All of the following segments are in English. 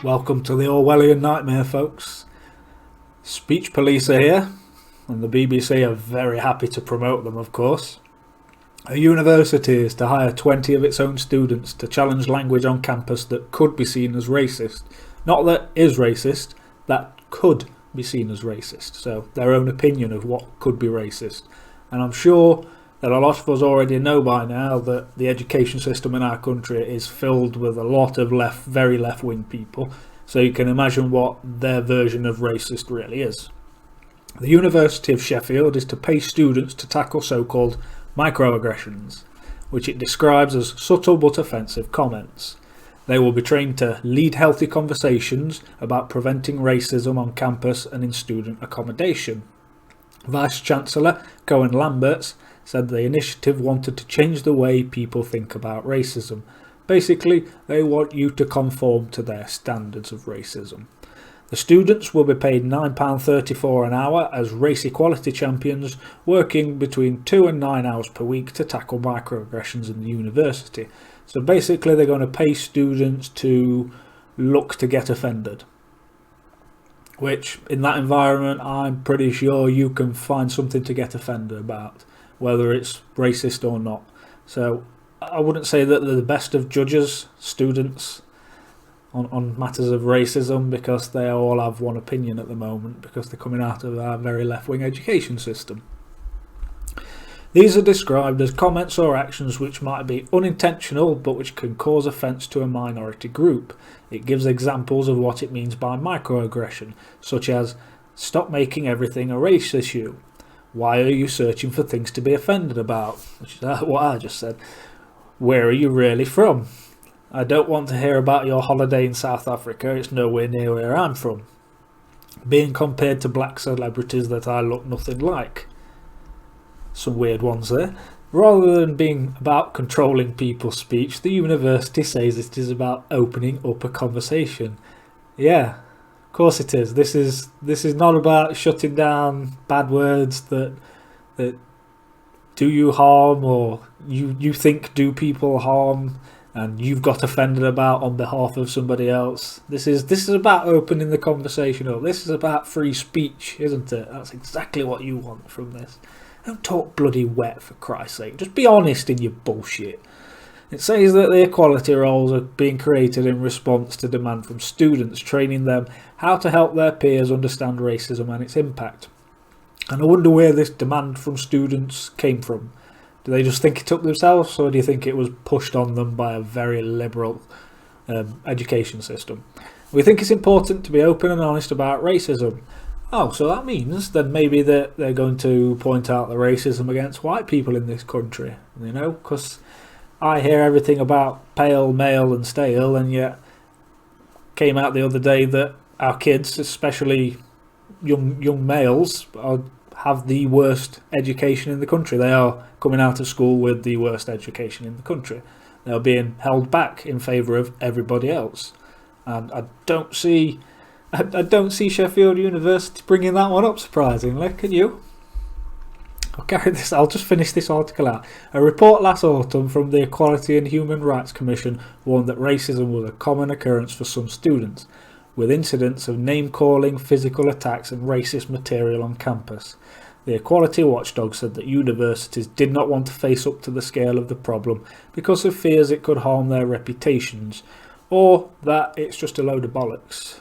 Welcome to the Orwellian nightmare, folks. Speech police are here, and the BBC are very happy to promote them, of course. A university is to hire 20 of its own students to challenge language on campus that could be seen as racist. Not that is racist, that could be seen as racist. So their own opinion of what could be racist. And I'm sure that a lot of us already know by now that the education system in our country is filled with a lot of very left-wing people, so you can imagine what their version of racist really is. The University of Sheffield is to pay students to tackle so-called microaggressions, which it describes as subtle but offensive comments. They will be trained to lead healthy conversations about preventing racism on campus and in student accommodation. Vice-Chancellor Cohen Lamberts said the initiative wanted to change the way people think about racism. Basically, they want you to conform to their standards of racism. The students will be paid £9.34 an hour as race equality champions, working between 2 and 9 hours per week to tackle microaggressions in the university. So basically they're going to pay students to look to get offended. Which, in that environment, I'm pretty sure you can find something to get offended about, whether it's racist or not. So I wouldn't say that they're the best of judges, students, on matters of racism, because they all have one opinion at the moment, because they're coming out of our very left-wing education system. These are described as comments or actions which might be unintentional but which can cause offence to a minority group. It gives examples of what it means by microaggression, such as stop making everything a race issue. Why are you searching for things to be offended about? Which is what I just said. Where are you really from? I don't want to hear about your holiday in South Africa, it's nowhere near where I'm from. Being compared to black celebrities that I look nothing like. Some weird ones there. Rather than being about controlling people's speech, the university says it is about opening up a conversation. Yeah, of course it is. This is not about shutting down bad words that do you harm, or you think do people harm, and you've got offended about on behalf of somebody else. This is about opening the conversation up. This is about free speech, isn't it? That's exactly what you want from this. Don't talk bloody wet, for Christ's sake. Just be honest in your bullshit. It says that the equality roles are being created in response to demand from students, training them how to help their peers understand racism and its impact. And I wonder where this demand from students came from. Do they just think it up themselves, or do you think it was pushed on them by a very liberal education system? We think it's important to be open and honest about racism. Oh, so that means then maybe they're going to point out the racism against white people in this country, you know, because I hear everything about pale, male and stale, and yet came out the other day that our kids, especially young males, have the worst education in the country. They are coming out of school with the worst education in the country. They're being held back in favour of everybody else. And I don't see Sheffield University bringing that one up, surprisingly. Can you? I'll just finish this article out. A report last autumn from the Equality and Human Rights Commission warned that racism was a common occurrence for some students, with incidents of name-calling, physical attacks and racist material on campus. The equality watchdog said that universities did not want to face up to the scale of the problem because of fears it could harm their reputations, or that it's just a load of bollocks.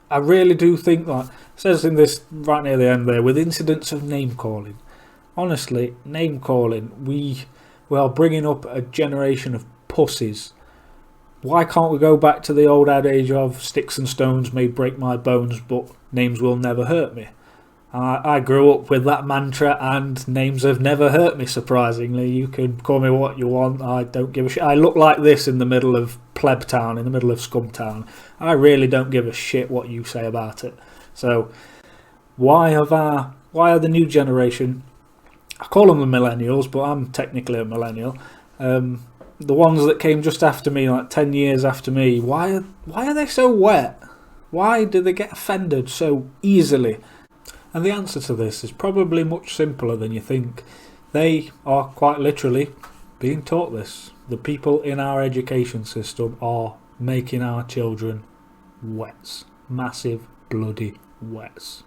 I really do think that, it says in this right near the end there, with incidents of name-calling. Honestly, name-calling, we are bringing up a generation of pussies. Why can't we go back to the old adage of sticks and stones may break my bones, but names will never hurt me? I grew up with that mantra, and names have never hurt me, surprisingly. You can call me what you want, I don't give a shit. I look like this in the middle of Pleb Town, in the middle of Scum Town. I really don't give a shit what you say about it. So why are the new generation, I call them the millennials, but I'm technically a millennial, the ones that came just after me, like 10 years after me, why are they so wet? Why do they get offended so easily? And the answer to this is probably much simpler than you think. They are quite literally being taught this. The people in our education system are making our children wets. Massive bloody wets.